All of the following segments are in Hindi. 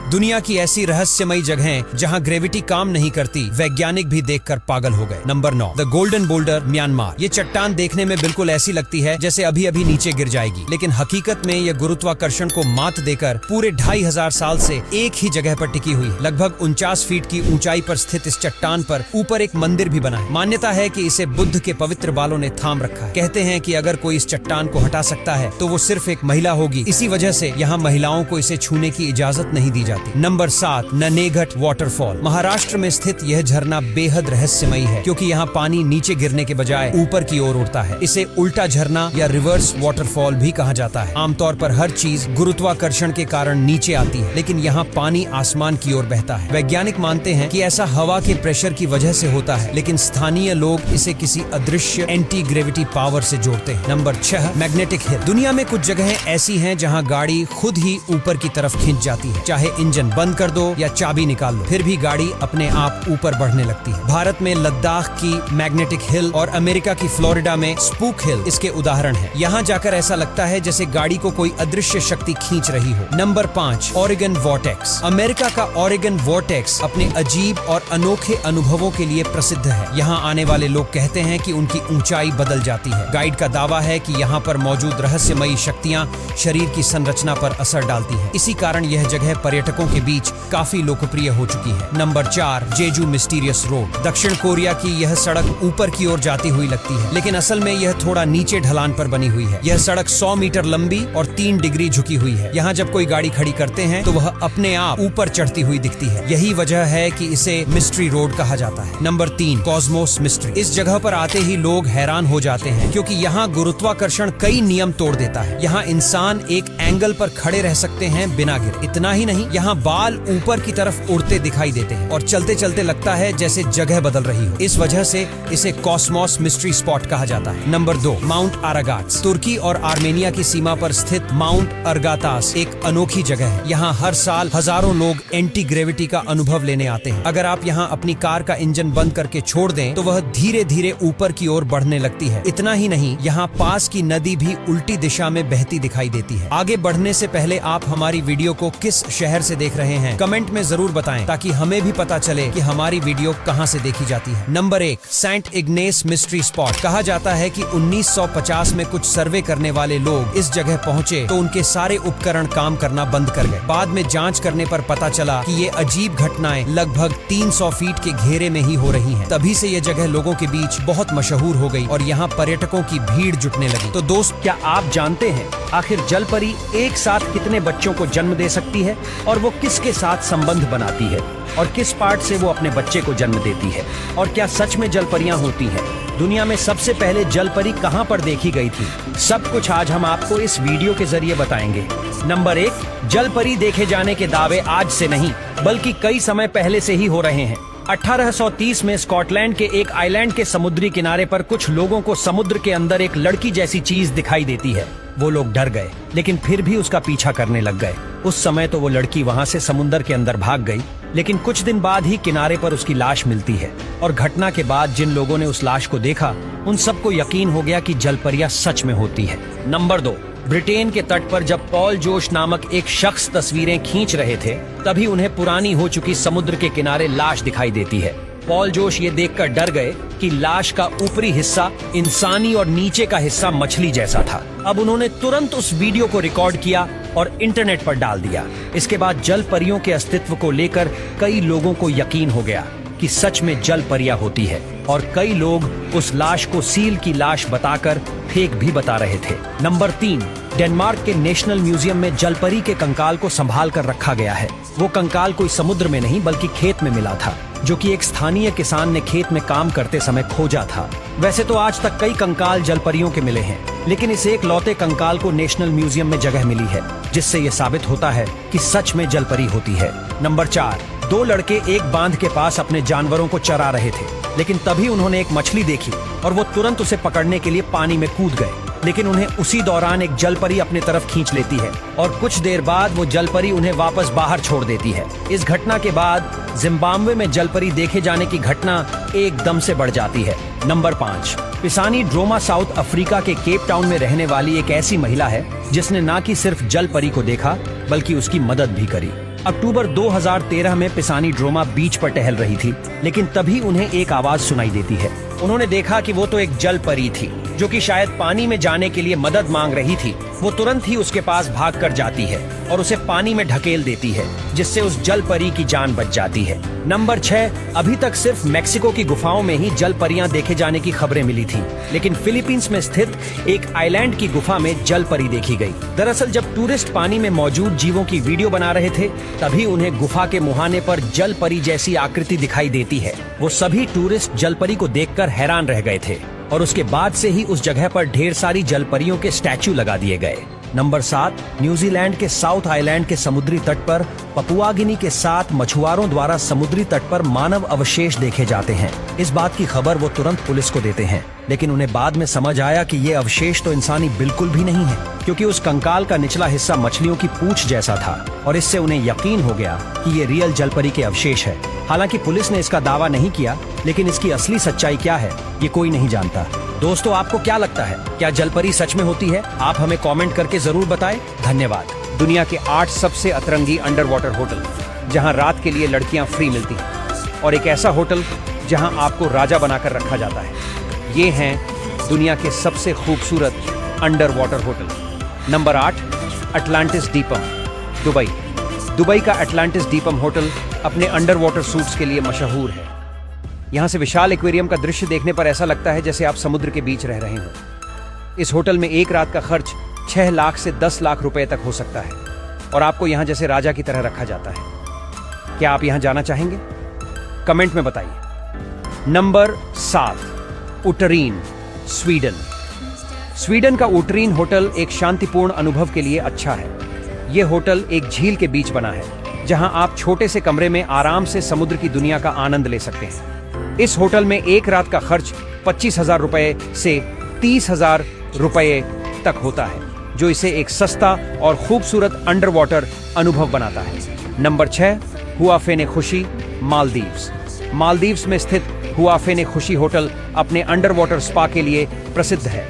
दुनिया की ऐसी रहस्यमयी जगहें जहां ग्रेविटी काम नहीं करती, वैज्ञानिक भी देखकर पागल हो गए। Number 9, the golden boulder, Myanmar. ये चट्टान देखने में बिल्कुल ऐसी लगती है जैसे अभी अभी नीचे गिर जाएगी, लेकिन हकीकत में ये गुरुत्वाकर्षण को मात देकर पूरे 2500 साल से एक ही जगह पर टिकी हुई है। लगभग 49 फीट की ऊंचाई पर स्थित इस चट्टान पर ऊपर एक मंदिर भी बना है। मान्यता है कि इसे बुद्ध के पवित्र बालों ने थाम रखा है। कहते हैं कि अगर कोई इस चट्टान को हटा सकता है तो वो सिर्फ एक महिला होगी। इसी वजह से यहाँ महिलाओं को इसे छूने की इजाजत नहीं दी जाती। Number 7, ननेघट waterfall. महाराष्ट्र में स्थित यह झरना बेहद रहस्यमयी है क्योंकि यहाँ पानी नीचे गिरने के बजाय ऊपर की ओर उड़ता है। इसे उल्टा झरना या रिवर्स वाटरफॉल भी कहा जाता है। आमतौर पर हर चीज गुरुत्वाकर्षण के कारण नीचे आती है, लेकिन यहाँ पानी आसमान की ओर बहता है। वैज्ञानिक मानते हैं कि ऐसा हवा के प्रेशर की वजह से होता है, लेकिन स्थानीय लोग इसे किसी अदृश्य एंटी ग्रेविटी पावर से जोड़ते हैं। Number 6, magnetic hill. दुनिया में कुछ जगहें ऐसी हैं जहां गाड़ी खुद ही ऊपर की तरफ खींच जाती है। चाहे इंजन बंद कर दो या चाबी निकाल लो, फिर भी गाड़ी अपने आप ऊपर बढ़ने लगती है। भारत में लद्दाख की मैग्नेटिक हिल और अमेरिका की फ्लोरिडा में स्पूक हिल इसके उदाहरण है। यहाँ जाकर ऐसा लगता है जैसे गाड़ी को कोई अदृश्य शक्ति खींच रही हो। Number 5, Oregon vortex. अमेरिका का ओरेगन वॉर्टेक्स अपने अजीब और अनोखे अनुभवों के लिए प्रसिद्ध है। यहाँ आने वाले लोग कहते हैं कि उनकी ऊंचाई बदल जाती है। गाइड का दावा है कि यहाँ पर मौजूद रहस्यमयी शक्तियाँ शरीर की संरचना पर असर डालती हैं। इसी कारण यह जगह पर्यटकों के बीच काफी लोकप्रिय हो चुकी है। नंबर 4, जेजू मिस्टीरियस रोड। दक्षिण कोरिया की यह सड़क ऊपर की ओर जाती हुई लगती है, लेकिन असल में यह थोड़ा नीचे ढलान पर बनी हुई है। यह सड़क 100 मीटर लंबी और 3 डिग्री झुकी हुई है। यहाँ जब कोई गाड़ी खड़ी करते हैं तो वह अपने आप ऊपर चढ़ती हुई दिखती है। यही वजह है कि इसे मिस्ट्री रोड कहा जाता है। Number 3, Cosmos mystery. इस जगह पर आते ही लोग हैरान हो जाते हैं क्योंकि यहाँ गुरुत्वाकर्षण कई नियम तोड़ देता है। यहाँ इंसान एक एंगल पर खड़े रह सकते हैं बिना गिरे। इतना ही नहीं, यहाँ बाल ऊपर की तरफ उड़ते दिखाई देते हैं और चलते चलते लगता है जैसे जगह बदल रही हो। इस वजह से इसे कॉस्मोस मिस्ट्री स्पॉट कहा जाता है। Number 2, mount अरागाट्स। तुर्की और आर्मेनिया की सीमा पर स्थित माउंट अरगातास एक अनोखी जगह है। यहाँ हर साल हजारों लोग एंटी ग्रेविटी का अनुभव लेने आते हैं। अगर आप यहाँ अपनी कार का इंजन बंद करके छोड़ दें तो वह धीरे धीरे ऊपर की ओर बढ़ने लगती है। इतना ही नहीं, यहाँ पास की नदी भी उल्टी दिशा में बहती दिखाई देती है। आगे बढ़ने से पहले आप हमारी वीडियो को किस शहर से देख रहे हैं कमेंट में जरूर बताएं ताकि हमें भी पता चले कि हमारी वीडियो कहां से देखी जाती है। Number 1, Saint Ignace Mystery Spot. कहा जाता है कि 1950 में कुछ सर्वे करने वाले लोग इस जगह पहुंचे तो उनके सारे उपकरण काम करना बंद कर गए। बाद में जांच करने पर पता चला कि ये अजीब घटनाएं लगभग 300 फीट के घेरे में ही हो रही हैं। तभी से ये जगह लोगों के बीच बहुत मशहूर हो गई और यहाँ पर्यटकों की भीड़ जुटने लगी। तो दोस्त, क्या आप जानते हैं आखिर जल परी एक साथ कितने बच्चों को जन्म दे सकती है और वो किसके साथ संबंध बनाती है और किस पार्ट से वो अपने बच्चे को जन्म देती है? और क्या सच में जल परियां होती हैं? दुनिया में सबसे पहले जल परी कहां पर देखी गई थी? सब कुछ आज हम आपको इस वीडियो के जरिए बताएंगे। नंबर 1, जल परी देखे जाने के दावे आज से नहीं बल्कि कई समय पहले से ही हो रहे हैं। 1830 में स्कॉटलैंड के एक आइलैंड के समुद्री किनारे पर कुछ लोगों को समुद्र के अंदर एक लड़की जैसी चीज दिखाई देती है। वो लोग डर गए, लेकिन फिर भी उसका पीछा करने लग गए। उस समय तो वो लड़की वहां से समुद्र के अंदर भाग गई, लेकिन कुछ दिन बाद ही किनारे पर उसकी लाश मिलती है। और घटना के बाद जिन लोगों ने उस लाश को देखा उन सबको यकीन हो गया कि जलपरियां सच में होती है। नंबर 2, ब्रिटेन के तट पर जब पॉल जोश नामक एक शख्स तस्वीरें खींच रहे थे तभी उन्हें पुरानी हो चुकी समुद्र के किनारे लाश दिखाई देती है। पॉल जोश ये देखकर डर गए कि लाश का ऊपरी हिस्सा इंसानी और नीचे का हिस्सा मछली जैसा था। अब उन्होंने तुरंत उस वीडियो को रिकॉर्ड किया और इंटरनेट पर डाल दिया। इसके बाद जल परियों के अस्तित्व को लेकर कई लोगों को यकीन हो गया कि सच में जल परियां होती है और कई लोग उस लाश को सील की लाश बताकर फेक भी बता रहे थे। नंबर 3, डेनमार्क के नेशनल म्यूजियम में जलपरी के कंकाल को संभाल कर रखा गया है। वो कंकाल कोई समुद्र में नहीं बल्कि खेत में मिला था, जो कि एक स्थानीय किसान ने खेत में काम करते समय खोजा था। वैसे तो आज तक कई कंकाल जलपरियों के मिले हैं, लेकिन इस एक लौते कंकाल को नेशनल म्यूजियम में जगह मिली है, जिससे ये साबित होता है कि सच में जलपरी होती है। नंबर 4, 2 लड़के एक बांध के पास अपने जानवरों को चरा रहे थे, लेकिन तभी उन्होंने एक मछली देखी और वो तुरंत उसे पकड़ने के लिए पानी में कूद गए। लेकिन उन्हें उसी दौरान एक जलपरी अपने तरफ खींच लेती है और कुछ देर बाद वो जलपरी उन्हें वापस बाहर छोड़ देती है। इस घटना के बाद जिम्बाब्वे में जलपरी देखे जाने की घटना एकदम से बढ़ जाती है। नंबर 5, पिसानी ड्रोमा साउथ अफ्रीका के केप टाउन में रहने वाली एक ऐसी महिला है जिसने न कि सिर्फ जलपरी को देखा बल्कि उसकी मदद भी करी। अक्टूबर 2013 में पिसानी ड्रोमा बीच पर टहल रही थी, लेकिन तभी उन्हें एक आवाज सुनाई देती है। उन्होंने देखा कि वो तो एक जल परी थी जो कि शायद पानी में जाने के लिए मदद मांग रही थी। वो तुरंत ही उसके पास भाग कर जाती है और उसे पानी में ढकेल देती है, जिससे उस जल परी की जान बच जाती है। नंबर 6, अभी तक सिर्फ मेक्सिको की गुफाओं में ही जल परियां देखे जाने की खबरें मिली थी, लेकिन फिलीपींस में स्थित एक आइलैंड की गुफा में जल परी देखी गई। दरअसल जब टूरिस्ट पानी में मौजूद जीवों की वीडियो बना रहे थे, तभी उन्हें गुफा के मुहाने पर जल परी जैसी आकृति दिखाई देती है। वो सभी टूरिस्ट जल परी को देखकर हैरान रह गए थे और उसके बाद से ही उस जगह पर ढेर सारी जल परियों के स्टैचू लगा दिए गए। नंबर 7, न्यूजीलैंड के साउथ आइलैंड के समुद्री तट पर पपुआ गिनी के 7 मछुआरों द्वारा समुद्री तट पर मानव अवशेष देखे जाते हैं। इस बात की खबर वो तुरंत पुलिस को देते हैं, लेकिन उन्हें बाद में समझ आया कि ये अवशेष तो इंसानी बिल्कुल भी नहीं है, क्योंकि उस कंकाल का निचला हिस्सा मछलियों की पूंछ जैसा था और इससे उन्हें यकीन हो गया कि ये रियल जलपरी के अवशेष है। हालांकि पुलिस ने इसका दावा नहीं किया, लेकिन इसकी असली सच्चाई क्या है ये कोई नहीं जानता। दोस्तों, आपको क्या लगता है, क्या जलपरी सच में होती है? आप हमें कमेंट करके जरूर बताएं। धन्यवाद। दुनिया के 8 सबसे अतरंगी अंडर वाटर होटल जहां रात के लिए लड़कियां फ्री मिलती हैं, और एक ऐसा होटल जहां आपको राजा बनाकर रखा जाता है। ये हैं दुनिया के सबसे खूबसूरत under water hotel. Number 8, Atlantis Deepam, Dubai. Dubai का अटलांटिस दीपम होटल अपने अंडर वाटर सूट्स के लिए मशहूर है। यहाँ से विशाल एक्वेरियम का दृश्य देखने पर ऐसा लगता है जैसे आप समुद्र के बीच रह रहे हो। इस होटल में एक रात का खर्च 6 लाख से 10 लाख रुपए तक हो सकता है और आपको यहाँ जैसे राजा की तरह रखा जाता है। क्या आप यहाँ जाना चाहेंगे? कमेंट में बताइए। Number 7, उटरीन, Sweden. स्वीडन का उटरीन होटल एक शांतिपूर्ण अनुभव के लिए अच्छा है। यह होटल एक झील के बीच बना है, जहां आप छोटे से कमरे में आराम से समुद्र की दुनिया का आनंद ले सकते हैं। इस होटल में एक रात का खर्च 25,000 रुपए से 30,000 रुपए तक होता है, जो इसे एक सस्ता और खूबसूरत अंडर वाटर अनुभव बनाता है। नंबर 6, हुआफेने खुशी, मालदीव्स। मालदीव्स में स्थित हुआफेने खुशी होटल अपने अंडर वाटर स्पा के लिए प्रसिद्ध है।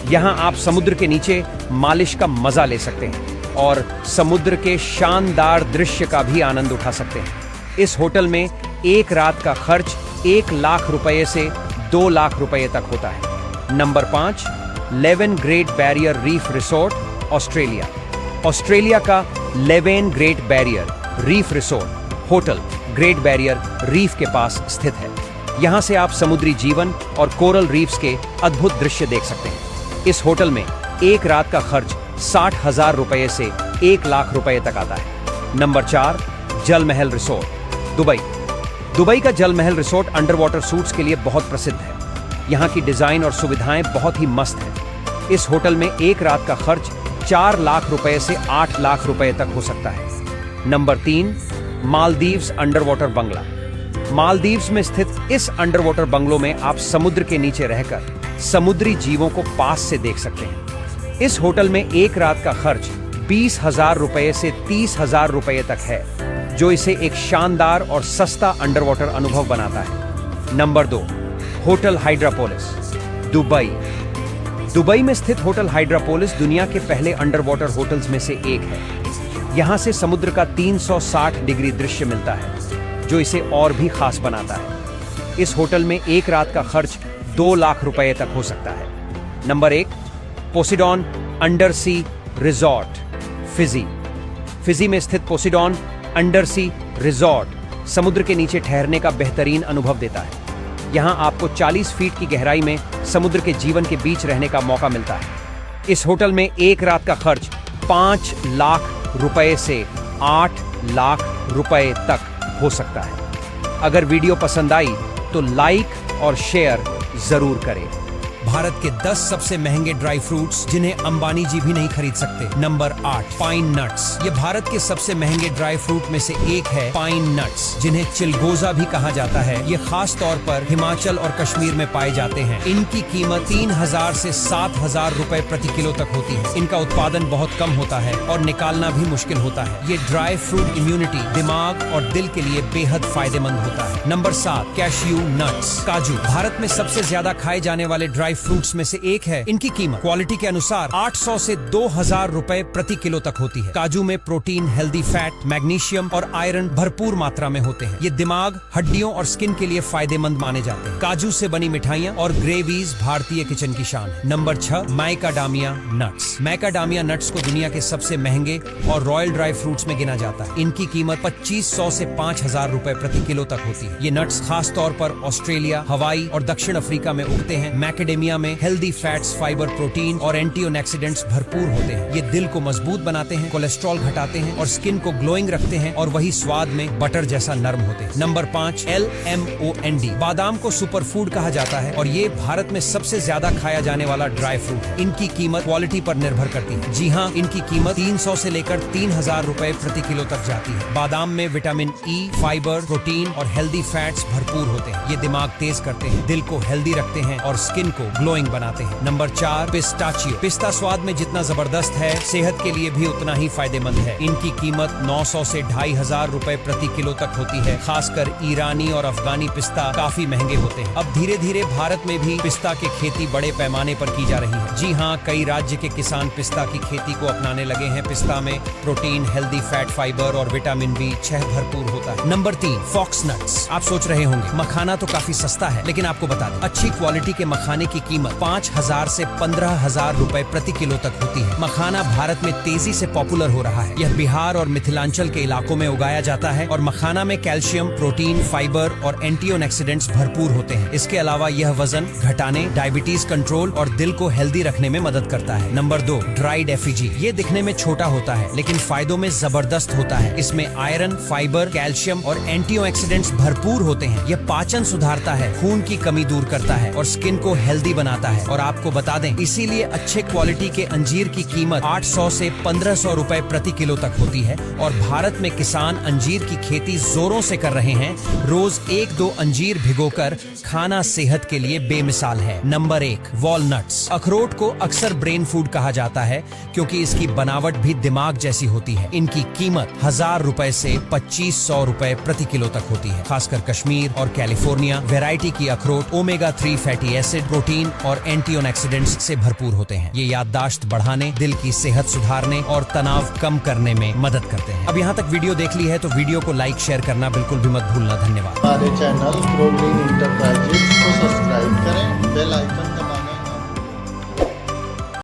यहाँ आप समुद्र के नीचे मालिश का मजा ले सकते हैं और समुद्र के शानदार दृश्य का भी आनंद उठा सकते हैं। इस होटल में एक रात का खर्च 1 लाख रुपए से 2 लाख रुपए तक होता है। Number 5, Leven Great Barrier Reef resort, Australia. Australia का Leven Great Barrier Reef resort hotel Great Barrier Reef के पास स्थित है। यहाँ से आप समुद्री जीवन और कोरल रीफ्स के अद्भुत दृश्य देख सकते हैं। इस होटल में एक रात का खर्च 60,000 रुपए से 1 लाख रुपए तक आता है। नंबर 4, जल महल रिसोर्ट, दुबई। दुबई का जल महल रिसोर्ट अंडर वाटर सूट्स के लिए बहुत प्रसिद्ध है। यहाँ की डिजाइन और सुविधाएं बहुत ही मस्त है। इस होटल में एक रात का खर्च 4 लाख रुपए से 8 लाख रुपए तक हो सकता है। नंबर 3, मालदीव्स अंडर वाटर बंगला। मालदीव्स में स्थित इस अंडर वाटर बंगलो में आप समुद्र के नीचे रहकर समुद्री जीवों को पास से देख सकते हैं। इस होटल में एक रात का खर्च 20,000 रुपए से 30,000 रुपए तक है, जो इसे एक शानदार और सस्ता अंडर वाटर अनुभव बनाता है। Number 2, hotel Hydropolis, Dubai. Dubai में स्थित होटल हाइड्रापोलिस दुनिया के पहले अंडर वाटर होटल्स में से एक है। यहाँ से समुद्र का 360 डिग्री दृश्य मिलता है, जो इसे और भी खास बनाता है। इस होटल में एक रात का खर्च 2 लाख रुपए तक हो सकता है। नंबर 1, पोसिडॉन अंडर सी रिजॉर्ट, फिजी। फिजी में स्थित पोसिडॉन अंडर सी रिजॉर्ट समुद्र के नीचे ठहरने का बेहतरीन अनुभव देता है। यहाँ आपको 40 फीट की गहराई में समुद्र के जीवन के बीच रहने का मौका मिलता है। इस होटल में एक रात का खर्च 5 लाख रुपए से 8 लाख रुपए तक हो सकता है। अगर वीडियो पसंद आई तो लाइक और शेयर जरूर करें। भारत के 10 सबसे महंगे ड्राई फ्रूट्स जिन्हें अंबानी जी भी नहीं खरीद सकते। Number 8, pine nuts. ये भारत के सबसे महंगे ड्राई फ्रूट में से एक है। पाइन नट्स, जिन्हें चिलगोजा भी कहा जाता है, ये खास तौर पर हिमाचल और कश्मीर में पाए जाते हैं। इनकी कीमत 3,000 से 7,000 रुपए प्रति किलो तक होती है। इनका उत्पादन बहुत कम होता है और निकालना भी मुश्किल होता है। ये ड्राई फ्रूट इम्यूनिटी, दिमाग और दिल के लिए बेहद फायदेमंद होता है। नंबर 7, कैश्यू नट्स, काजू। भारत में सबसे ज्यादा खाए जाने वाले ड्राई फ्रूट्स में से एक है। इनकी कीमत क्वालिटी के अनुसार 800 से 2000 रुपए प्रति किलो तक होती है। काजू में प्रोटीन, हेल्दी फैट, मैग्नीशियम और आयरन भरपूर मात्रा में होते हैं। ये दिमाग, हड्डियों और स्किन के लिए फायदेमंद माने जाते हैं। काजू से बनी मिठाइयाँ और ग्रेवीज भारतीय किचन की शान है। Number 6, macadamia nuts. Macadamia nuts को दुनिया के सबसे महंगे और रॉयल ड्राई फ्रूट्स में गिना जाता है। इनकी कीमत 2500 से 5000 रुपए प्रति किलो तक होती है। ये नट्स खास तौर पर ऑस्ट्रेलिया, हवाई और दक्षिण अफ्रीका में उगते हैं। मैकाडेमिया में हेल्दी फैट्स, फाइबर, प्रोटीन और एंटीऑक्सीडेंट्स भरपूर होते हैं। ये दिल को मजबूत बनाते हैं, कोलेस्ट्रॉल घटाते हैं और स्किन को ग्लोइंग रखते हैं और वही स्वाद में बटर जैसा नरम होते हैं। Number 5, LMOND। बादाम को सुपर फूड कहा जाता है और ये भारत में सबसे ज्यादा खाया जाने वाला ड्राई फ्रूट है। इनकी कीमत क्वालिटी पर निर्भर करती है। जी हाँ, इनकी कीमत 300 से लेकर 3000 रुपए प्रति किलो तक जाती है। बादाम में विटामिन E, फाइबर, प्रोटीन और हेल्दी फैट्स भरपूर होते हैं। ये दिमाग तेज करते हैं, दिल को हेल्दी रखते हैं और स्किन को ग्लोइंग बनाते हैं। Number 4, pistachio. पिस्ता स्वाद में जितना जबरदस्त है, सेहत के लिए भी उतना ही फायदेमंद है। इनकी कीमत 900 से 2500 रुपए प्रति किलो तक होती है। खासकर ईरानी और अफगानी पिस्ता काफी महंगे होते हैं। अब धीरे धीरे भारत में भी पिस्ता की खेती बड़े पैमाने पर की जा रही है। जी हाँ, कई राज्य के किसान पिस्ता की खेती को अपनाने लगे हैं। पिस्ता में प्रोटीन, हेल्दी फैट, फाइबर और विटामिन B6 भरपूर होता है। Number 3, fox nuts. आप सोच रहे होंगे मखाना तो काफी सस्ता है, लेकिन आपको बता दें, अच्छी क्वालिटी के मखाने की कीमत 5000 से 15000 रुपए प्रति किलो तक होती है। मखाना भारत में तेजी से पॉपुलर हो रहा है। यह बिहार और मिथिलांचल के इलाकों में उगाया जाता है और मखाना में कैल्शियम, प्रोटीन, फाइबर और एंटीऑक्सीडेंट्स भरपूर होते हैं। इसके अलावा यह वजन घटाने, डायबिटीज कंट्रोल और दिल को हेल्दी रखने में मदद करता है। Number 2, dried effigy. ये दिखने में छोटा होता है लेकिन फायदों में जबरदस्त होता है। इसमें आयरन, फाइबर, कैल्शियम और एंटीऑक्सीडेंट्स भरपूर होते हैं। यह पाचन सुधारता है, खून की कमी दूर करता है और स्किन को हेल्दी बनाता है। और आपको बता दें, इसीलिए अच्छे क्वालिटी के अंजीर की कीमत 800 से 1500 रुपए प्रति किलो तक होती है और भारत में किसान अंजीर की खेती जोरों से कर रहे हैं। रोज 1-2 अंजीर भिगोकर खाना सेहत के लिए बेमिसाल है। Number 1, walnuts. अखरोट को अक्सर ब्रेन फूड कहा जाता है क्योंकि इसकी बनावट भी दिमाग जैसी होती है। इनकी कीमत 1000 रुपए से 2500 रुपए प्रति किलो तक होती है। खासकर कश्मीर और कैलिफोर्निया वैरायटी की अखरोट ओमेगा 3 फैटी एसिड, प्रोटीन और एंटीऑक्सीडेंट्स से भरपूर होते हैं। ये याददाश्त बढ़ाने, दिल की सेहत सुधारने और तनाव कम करने में मदद करते हैं। अब यहाँ तक वीडियो देख ली है तो वीडियो को लाइक, शेयर करना बिल्कुल भी मत भूलना। धन्यवाद। हमारे चैनल प्रो ग्रीन इंटरप्राइजेज को सब्सक्राइब करें, बेल आइकन